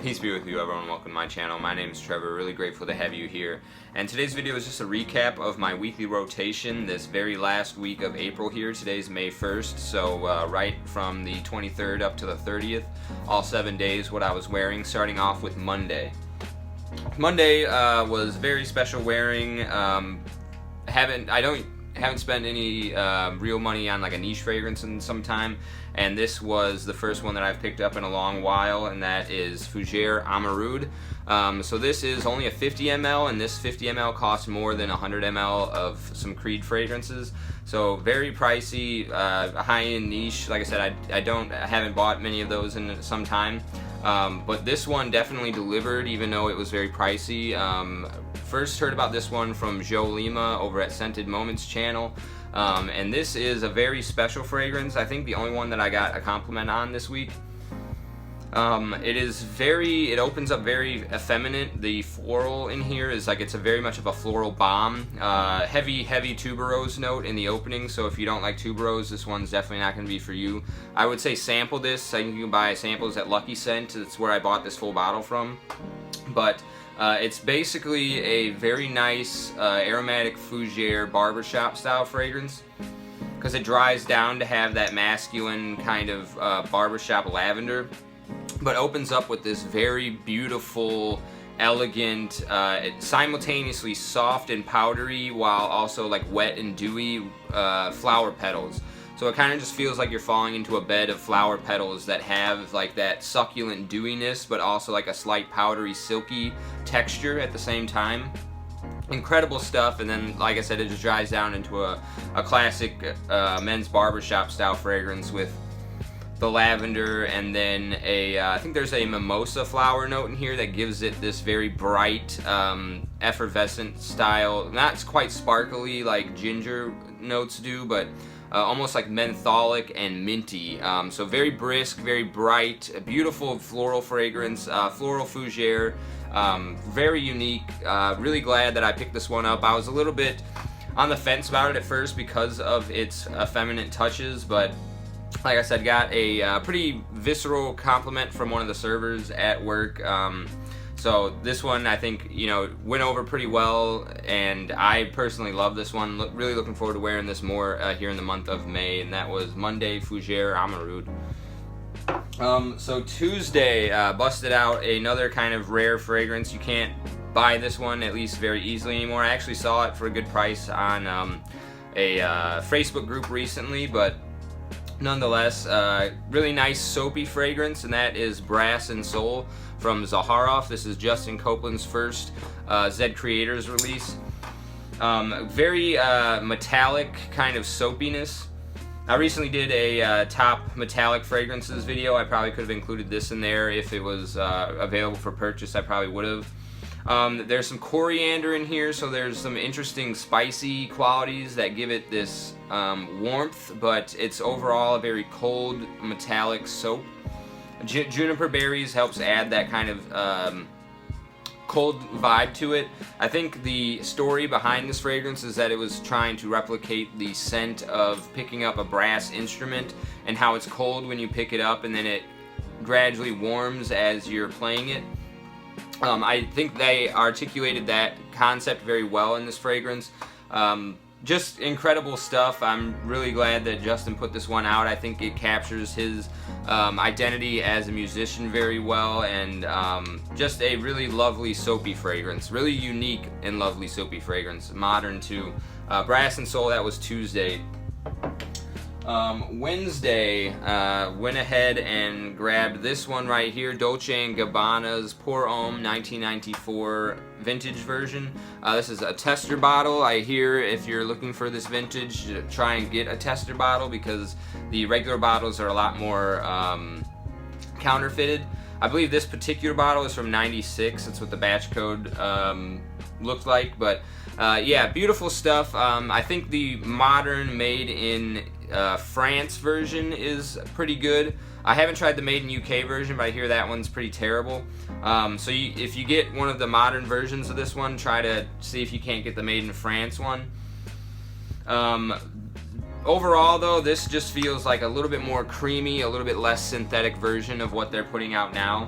Peace be with you, everyone. Welcome to my channel. My name is Trevor. Really grateful to have you here. And today's video is just a recap of my weekly rotation this very last week of April here. Today's May 1st, so right from the 23rd up to the 30th, all 7 days, what I was wearing, starting off with Monday. Monday was very special wearing. Haven't spent any real money on like a niche fragrance in some time, and this was the first one that I've picked up in a long while, and that is Fougere Amarud. So this is only a 50 ml, and this 50 ml costs more than 100 ml of some Creed fragrances. So very pricey, high-end niche. Like I said, I haven't bought many of those in some time, but this one definitely delivered, even though it was very pricey. First heard about this one from Joe Lima over at Scented Moments channel, and this is a very special fragrance. I think the only one that I got a compliment on this week. It opens up very effeminate. The floral in here is like, it's a very much of a floral bomb. Heavy tuberose note in the opening, so if you don't like tuberose, this one's definitely not going to be for you. I would say sample this. I think you can buy samples at Lucky Scent. It's where I bought this full bottle from. But it's basically a very nice aromatic fougere barbershop style fragrance, because it dries down to have that masculine kind of barbershop lavender, but opens up with this very beautiful, elegant, simultaneously soft and powdery while also like wet and dewy flower petals. So it kind of just feels like you're falling into a bed of flower petals that have like that succulent dewiness, but also like a slight powdery, silky texture at the same time. Incredible stuff. And then, like I said, it just dries down into a classic men's barbershop style fragrance with the lavender, and then I think there's a mimosa flower note in here that gives it this very bright, effervescent style. Not quite sparkly like ginger notes do, but almost like mentholic and minty. So very brisk, very bright, a beautiful floral fragrance, floral fougere, very unique. Really glad that I picked this one up. I was a little bit on the fence about it at first because of its effeminate touches, but like I said, got a pretty visceral compliment from one of the servers at work. So this one, I think, went over pretty well, and I personally love this one. Really looking forward to wearing this more here in the month of May, and that was Monday, Fougere Amarud. So Tuesday, busted out another kind of rare fragrance. You can't buy this one, at least very easily anymore. I actually saw it for a good price on a Facebook group recently, but nonetheless, really nice soapy fragrance, and that is Brass and Soul from Zaharoff. This is Justin Copeland's first Zed Creators release. Very metallic kind of soapiness. I recently did a top metallic fragrances video. I probably could have included this in there if it was available for purchase. I probably would have. There's some coriander in here, so there's some interesting spicy qualities that give it this warmth, but it's overall a very cold metallic soap. Juniper berries helps add that kind of cold vibe to it. I think the story behind this fragrance is that it was trying to replicate the scent of picking up a brass instrument and how it's cold when you pick it up and then it gradually warms as you're playing it. I think they articulated that concept very well in this fragrance. Just incredible stuff. I'm really glad that Justin put this one out. I think it captures his identity as a musician very well, and just a really lovely soapy fragrance. Really unique and lovely soapy fragrance. Modern too. Brass and Soul, that was Tuesday. Wednesday, went ahead and grabbed this one right here, Dolce & Gabbana's Pour Homme 1994 vintage version. This is a tester bottle. I hear if you're looking for this vintage, try and get a tester bottle because the regular bottles are a lot more counterfeited. I believe this particular bottle is from '96. That's what the batch code looked like, but yeah, beautiful stuff. I think the modern made in France version is pretty good. I haven't tried the made in UK version, but I hear that one's pretty terrible. So if you get one of the modern versions of this one, try to see if you can't get the made in France one. Overall though, this just feels like a little bit more creamy, a little bit less synthetic version of what they're putting out now.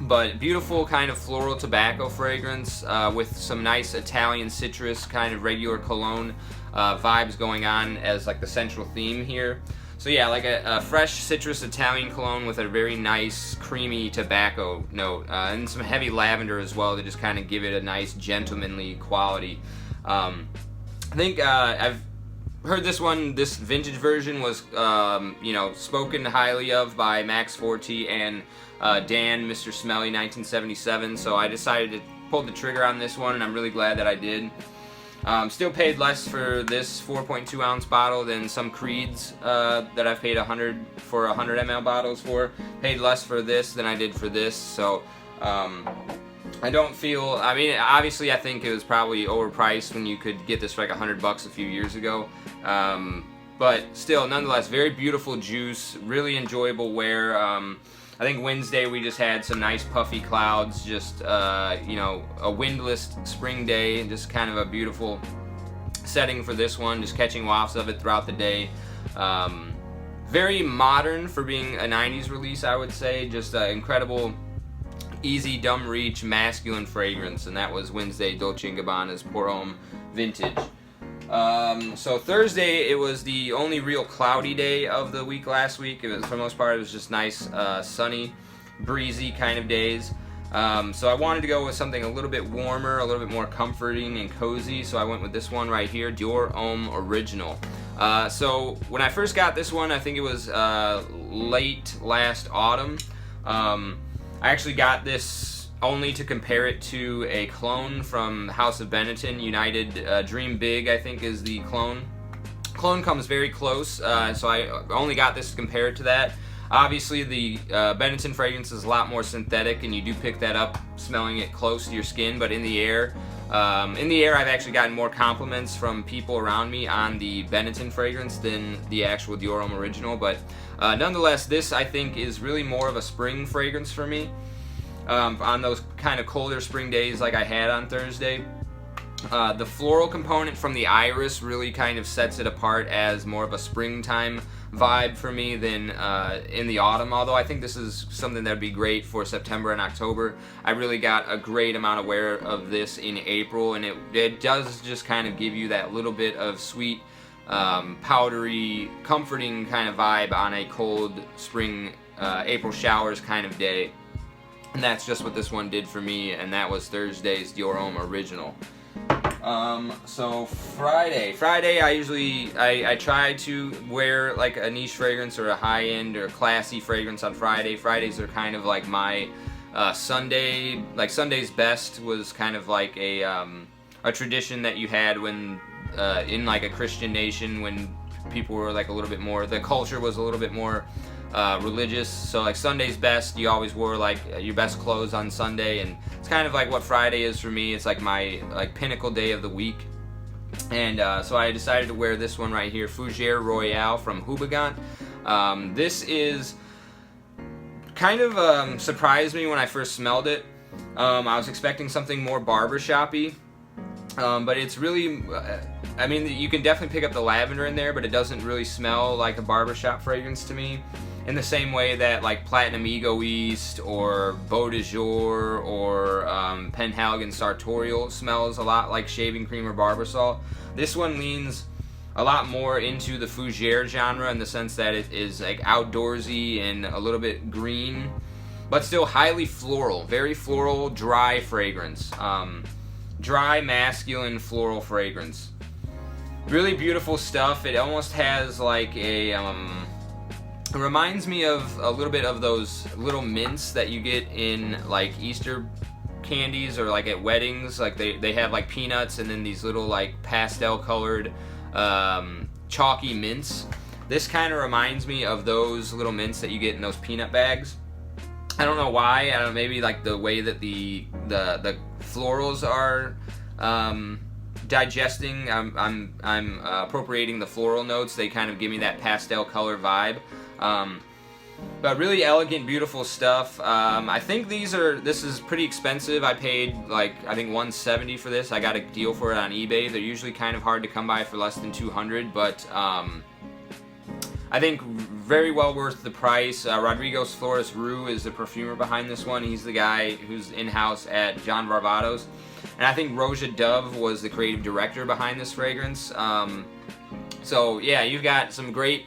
But beautiful kind of floral tobacco fragrance with some nice Italian citrus kind of regular cologne vibes going on as like the central theme here. So yeah, like a fresh citrus Italian cologne with a very nice creamy tobacco note and some heavy lavender as well to just kind of give it a nice gentlemanly quality. I think I've heard this vintage version was spoken highly of by Max Forte and Dan, Mr. Smelly 1977, so I decided to pull the trigger on this one, and I'm really glad that I did. Still paid less for this 4.2 ounce bottle than some Creeds that I've paid 100 for 100 ml bottles for. Paid less for this than I did for this, so I don't feel, I mean, obviously I think it was probably overpriced when you could get this for like $100 a few years ago. But still, nonetheless, very beautiful juice, really enjoyable wear. I think Wednesday we just had some nice puffy clouds, just a windless spring day, and just kind of a beautiful setting for this one, just catching wafts of it throughout the day. Very modern for being a 90s release, I would say. Just incredible, easy, dumb reach, masculine fragrance, and that was Wednesday Dolce & Gabbana's Pour Homme Vintage. So Thursday, it was the only real cloudy day of the week last week. It was, for the most part, it was just nice, sunny, breezy kind of days. So I wanted to go with something a little bit warmer, a little bit more comforting and cozy, so I went with this one right here, Dior Homme Original. So when I first got this one, I think it was late last autumn. I actually got this only to compare it to a clone from House of Benetton, United Dream Big, I think is the clone. Clone comes very close, so I only got this to compare it to that. Obviously the Benetton fragrance is a lot more synthetic, and you do pick that up smelling it close to your skin, but in the air I've actually gotten more compliments from people around me on the Benetton fragrance than the actual Dior Homme Original, but nonetheless, this I think is really more of a spring fragrance for me. On those kind of colder spring days like I had on Thursday. The floral component from the iris really kind of sets it apart as more of a springtime vibe for me than in the autumn, although I think this is something that would be great for September and October. I really got a great amount of wear of this in April, and it does just kind of give you that little bit of sweet, powdery, comforting kind of vibe on a cold spring April showers kind of day. And that's just what this one did for me, and that was Thursday's Dior Homme Original. So Friday I try to wear like a niche fragrance or a high-end or classy fragrance on Friday. Fridays are kind of like my Sunday, like Sunday's Best was kind of like a tradition that you had when in like a Christian nation, when people were like a little bit more, the culture was a little bit more religious. So like Sunday's Best, you always wore like your best clothes on Sunday, and it's kind of like what Friday is for me. It's like my pinnacle day of the week, and so I decided to wear this one right here, Fougère Royale from Houbigant. This is kind of surprised me when I first smelled it. I was expecting something more barbershoppy, but it's really, I mean, you can definitely pick up the lavender in there, but it doesn't really smell like a barbershop fragrance to me, in the same way that like Platinum Egoist or Beau de Jour or Penhaligon Sartorial smells a lot like shaving cream or barbasol. This one leans a lot more into the Fougère genre, in the sense that it is like outdoorsy and a little bit green, but still highly floral, very floral, dry fragrance. Dry, masculine, floral fragrance. Really beautiful stuff. It almost has like a, it reminds me of a little bit of those little mints that you get in like Easter candies or like at weddings. Like they have like peanuts and then these little like pastel colored chalky mints. This kind of reminds me of those little mints that you get in those peanut bags. I don't know why. I don't know, maybe like the way that the florals are digesting. I'm appropriating the floral notes. They kind of give me that pastel color vibe. But really elegant, beautiful stuff. I think this is pretty expensive. I paid like, I think $170 for this. I got a deal for it on eBay. They're usually kind of hard to come by for less than $200, but I think very well worth the price. Rodrigo's Flores Rue is the perfumer behind this one. He's the guy who's in-house at John Varvatos. And I think Roja Dove was the creative director behind this fragrance. So yeah, you've got some great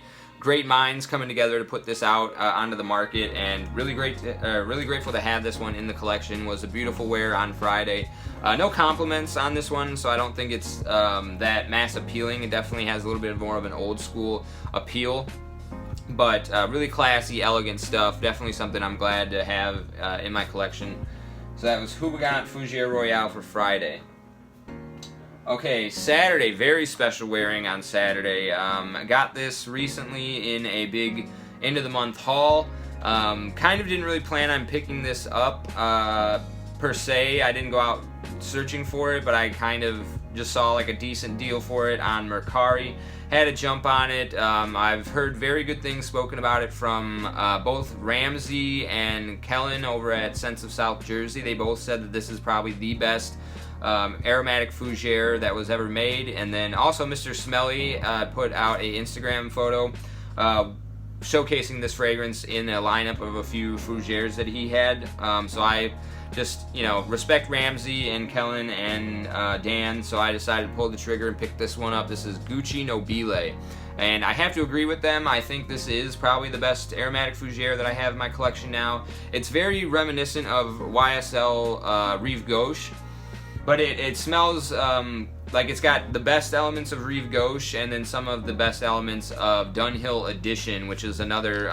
minds coming together to put this out onto the market, and really grateful to have this one in the collection. Was a beautiful wear on Friday. No compliments on this one, so I don't think it's that mass appealing. It definitely has a little bit more of an old school appeal, but really classy, elegant stuff. Definitely something I'm glad to have in my collection. So that was Houbigant Fougere Royale for Friday. Okay, Saturday, very special wearing on Saturday. I got this recently in a big end of the month haul. Kind of didn't really plan on picking this up per se. I didn't go out searching for it, but I kind of just saw like a decent deal for it on Mercari. Had a jump on it. I've heard very good things spoken about it from both Ramsey and Kellen over at Sense of South Jersey. They both said that this is probably the best aromatic fougere that was ever made. And then also Mr. Smelly put out a Instagram photo showcasing this fragrance in a lineup of a few fougeres that he had. So I just, respect Ramsey and Kellen and Dan, so I decided to pull the trigger and pick this one up. This is Gucci Nobile. And I have to agree with them. I think this is probably the best aromatic fougere that I have in my collection now. It's very reminiscent of YSL Rive Gauche, but it smells like it's got the best elements of Rive Gauche and then some of the best elements of Dunhill Edition, which is another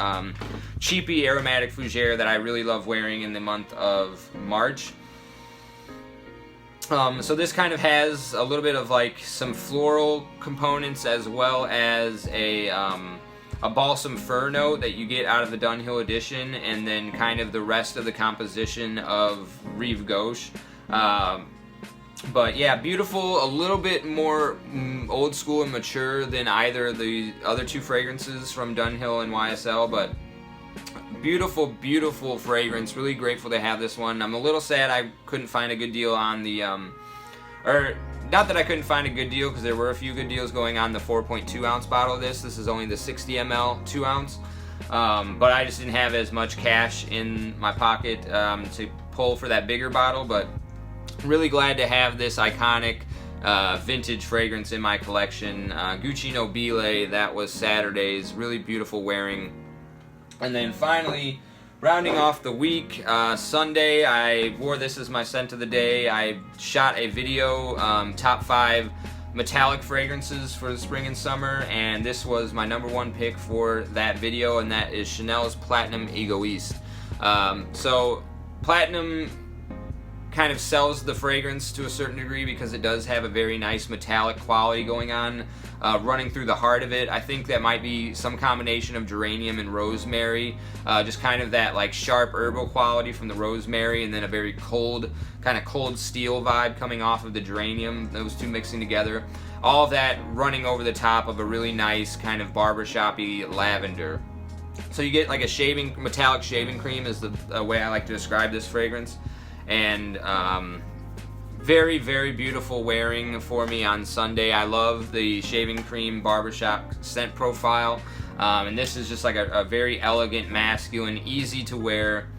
cheapy aromatic fougere that I really love wearing in the month of March. So this kind of has a little bit of like some floral components as well as a balsam fir note that you get out of the Dunhill Edition, and then kind of the rest of the composition of Rive Gauche. But yeah, beautiful, a little bit more old school and mature than either of the other two fragrances from Dunhill and YSL, but beautiful, beautiful fragrance. Really grateful to have this one. I'm a little sad I couldn't find a good deal on the, or not that I couldn't find a good deal, because there were a few good deals going on the 4.2 ounce bottle of this. This is only the 60 ml 2 ounce, but I just didn't have as much cash in my pocket to pull for that bigger bottle. But really glad to have this iconic vintage fragrance in my collection. Gucci Nobile, that was Saturday's really beautiful wearing. And then finally, rounding off the week, Sunday, I wore this as my scent of the day. I shot a video, top 5 metallic fragrances for the spring and summer, and this was my #1 pick for that video, and that is Chanel's Platinum Egoiste. So Platinum kind of sells the fragrance to a certain degree because it does have a very nice metallic quality going on, running through the heart of it. I think that might be some combination of geranium and rosemary, just kind of that like sharp herbal quality from the rosemary, and then a very cold, kind of cold steel vibe coming off of the geranium, those two mixing together. All of that running over the top of a really nice kind of barbershop-y lavender. So you get like a metallic shaving cream is the way I like to describe this fragrance. And very, very beautiful wearing for me on Sunday. I love the shaving cream barbershop scent profile, and this is just like a very elegant, masculine, easy to wear,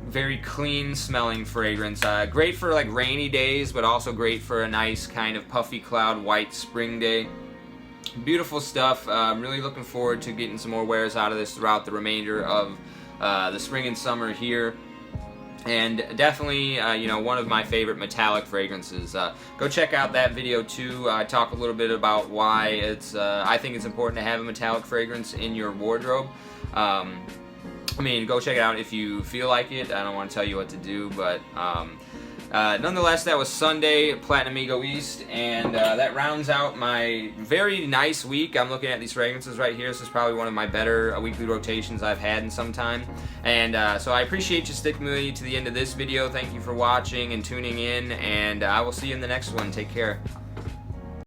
very clean smelling fragrance. Great for like rainy days, but also great for a nice kind of puffy cloud white spring day. Beautiful stuff. I'm really looking forward to getting some more wears out of this throughout the remainder of the spring and summer here. And definitely, one of my favorite metallic fragrances. Go check out that video too. I talk a little bit about why I think it's important to have a metallic fragrance in your wardrobe. Go check it out if you feel like it. I don't want to tell you what to do, but nonetheless, that was Sunday, Platinum Egoiste, and that rounds out my very nice week. I'm looking at these fragrances right here. This is probably one of my better weekly rotations I've had in some time. And so I appreciate you sticking with me to the end of this video. Thank you for watching and tuning in, and I will see you in the next one. Take care.